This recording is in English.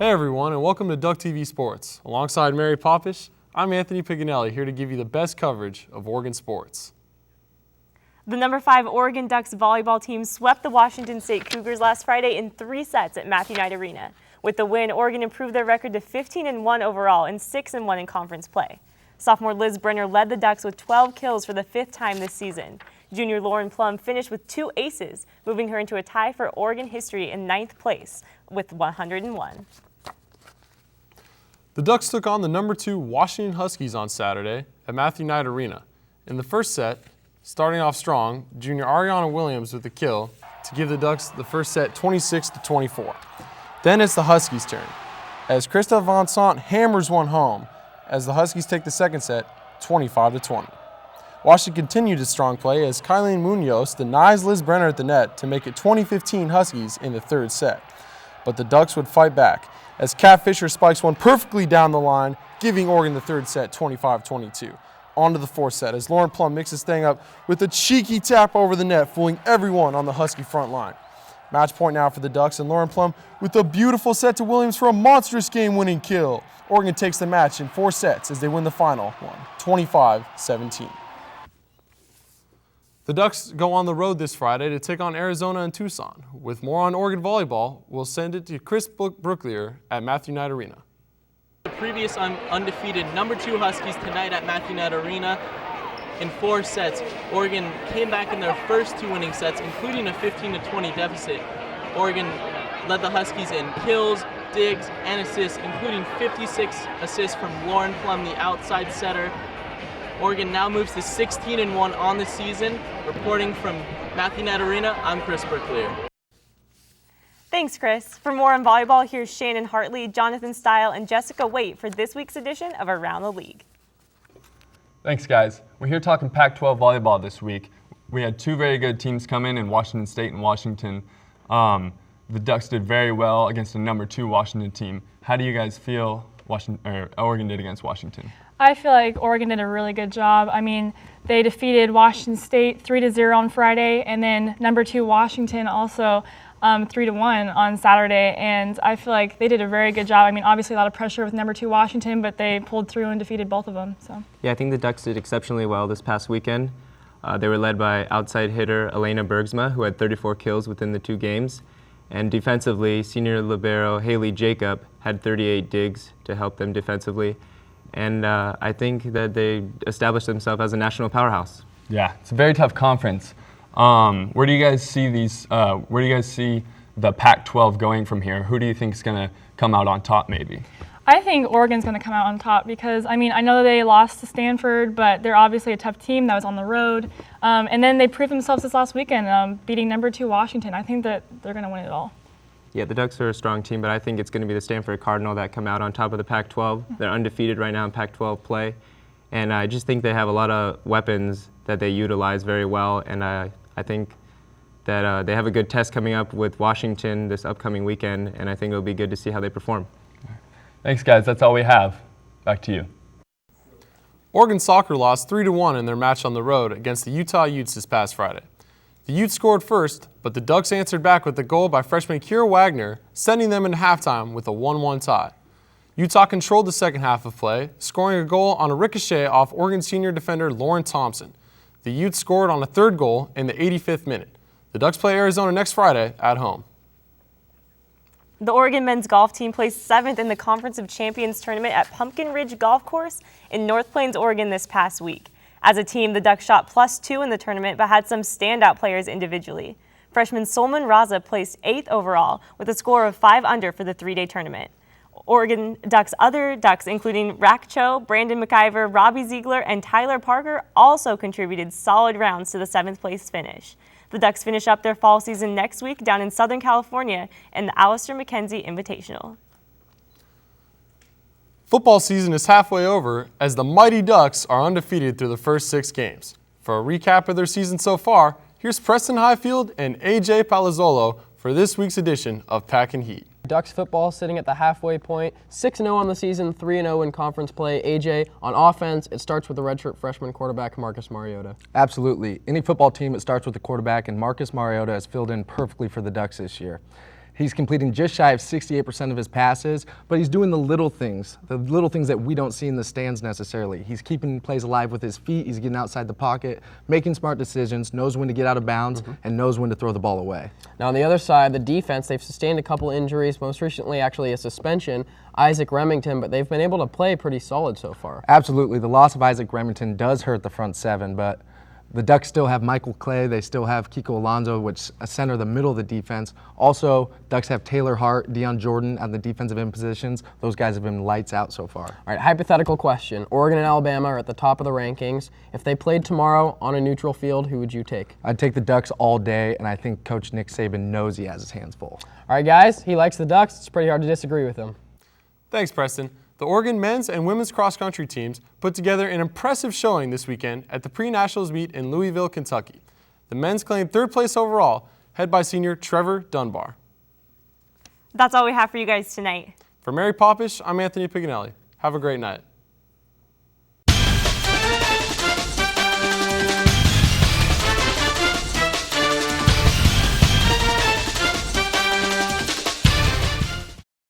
Hey everyone, and welcome to DuckTV Sports. Alongside Mary Popish, I'm Anthony Piganelli, here to give you the best coverage of Oregon sports. The number 5 Oregon Ducks volleyball team swept the Washington State Cougars last Friday in 3 sets at Matthew Knight Arena. With the win, Oregon improved their record to 15-1 overall and 6-1 in conference play. Sophomore Liz Brenner led the Ducks with 12 kills for the 5th time this season. Junior Lauren Plum finished with 2 aces, moving her into a tie for Oregon history in 9th place with 101. The Ducks took on the number 2 Washington Huskies on Saturday at Matthew Knight Arena. In the first set, starting off strong, junior Ariana Williams with the kill to give the Ducks the first set 26-24. Then it's the Huskies' turn, as Krista Von Sant hammers one home as the Huskies take the second set 25-20. Washington continued its strong play as Kylene Munoz denies Liz Brenner at the net to make it 20-15 Huskies in the third set. But the Ducks would fight back as Kat Fisher spikes one perfectly down the line, giving Oregon the third set 25-22. On to the fourth set as Lauren Plum mixes things up with a cheeky tap over the net, fooling everyone on the Husky front line. Match point now for the Ducks, and Lauren Plum with a beautiful set to Williams for a monstrous game-winning kill. Oregon takes the match in 4 sets as they win the final one, 25-17. The Ducks go on the road this Friday to take on Arizona and Tucson. With more on Oregon volleyball, we'll send it to Chris Brooklier at Matthew Knight Arena. The previous undefeated number 2 Huskies tonight at Matthew Knight Arena in 4 sets. Oregon came back in their first 2 winning sets, including a 15-20 deficit. Oregon led the Huskies in kills, digs, and assists, including 56 assists from Lauren Plum, the outside setter. Oregon now moves to 16-1 on the season. Reporting from Matthew Knight Arena, I'm Chris Brooklier. Thanks, Chris. For more on volleyball, here's Shannon Hartley, Jonathan Stile, and Jessica Waite for this week's edition of Around the League. Thanks, guys. We're here talking Pac-12 volleyball this week. We had 2 very good teams come in Washington State and Washington. The Ducks did very well against the number 2 Washington team. How do you guys feel Oregon did against Washington? I feel like Oregon did a really good job. I mean, they defeated Washington State 3-0 on Friday, and then number 2 Washington also 3-1 on Saturday, and I feel like they did a very good job. I mean, obviously a lot of pressure with number 2 Washington, but they pulled through and defeated both of them. So yeah, I think the Ducks did exceptionally well this past weekend. They were led by outside hitter Elena Bergsma, who had 34 kills within the 2 games. And defensively, senior libero Haley Jacob had 38 digs to help them defensively. And I think that they established themselves as a national powerhouse. Yeah, it's a very tough conference. Where do you guys see Where do you guys see the Pac-12 going from here? Who do you think is going to come out on top, maybe? I think Oregon's going to come out on top because, I mean, I know they lost to Stanford, but they're obviously a tough team that was on the road. And then they proved themselves this last weekend, beating number 2 Washington. I think that they're going to win it all. Yeah, the Ducks are a strong team, but I think it's going to be the Stanford Cardinal that come out on top of the Pac-12. They're undefeated right now in Pac-12 play. And I just think they have a lot of weapons that they utilize very well. And I think that they have a good test coming up with Washington this upcoming weekend, and I think it'll be good to see how they perform. Thanks, guys. That's all we have. Back to you. Oregon soccer lost 3-1 in their match on the road against the Utah Utes this past Friday. The Utes scored first, but the Ducks answered back with a goal by freshman Kira Wagner, sending them into halftime with a 1-1 tie. Utah controlled the second half of play, scoring a goal on a ricochet off Oregon senior defender Lauren Thompson. The Utes scored on a 3rd goal in the 85th minute. The Ducks play Arizona next Friday at home. The Oregon men's golf team placed 7th in the Conference of Champions tournament at Pumpkin Ridge Golf Course in North Plains, Oregon this past week. As a team, the Ducks shot +2 in the tournament but had some standout players individually. Freshman Solman Raza placed 8th overall with a score of 5 under for the 3-day tournament. Oregon Ducks' other Ducks, including Rack Cho, Brandon McIver, Robbie Ziegler, and Tyler Parker, also contributed solid rounds to the 7th place finish. The Ducks finish up their fall season next week down in Southern California in the Alistair McKenzie Invitational. Football season is halfway over as the Mighty Ducks are undefeated through the first 6 games. For a recap of their season so far, here's Preston Highfield and AJ Palazzolo for this week's edition of Pack and Heat. Ducks football sitting at the halfway point, 6-0 on the season, 3-0 in conference play. AJ, on offense, it starts with the redshirt freshman quarterback Marcus Mariota. Absolutely. Any football team, it starts with the quarterback, and Marcus Mariota has filled in perfectly for the Ducks this year. He's completing just shy of 68% of his passes, but he's doing the little things that we don't see in the stands necessarily. He's keeping plays alive with his feet, he's getting outside the pocket, making smart decisions, knows when to get out of bounds, and knows when to throw the ball away. Now on the other side, the defense, they've sustained a couple injuries, most recently actually a suspension, Isaac Remington, but they've been able to play pretty solid so far. Absolutely, the loss of Isaac Remington does hurt the front seven, but the Ducks still have Michael Clay, they still have Kiko Alonso, which center the middle of the defense. Also, Ducks have Taylor Hart, Deion Jordan at the defensive end positions. Those guys have been lights out so far. All right, hypothetical question. Oregon and Alabama are at the top of the rankings. If they played tomorrow on a neutral field, who would you take? I'd take the Ducks all day, and I think Coach Nick Saban knows he has his hands full. All right, guys, he likes the Ducks. It's pretty hard to disagree with him. Thanks, Preston. The Oregon men's and women's cross-country teams put together an impressive showing this weekend at the pre-nationals meet in Louisville, Kentucky. The men's claimed third place overall, head by senior Trevor Dunbar. That's all we have for you guys tonight. For Mary Popish, I'm Anthony Piganelli. Have a great night.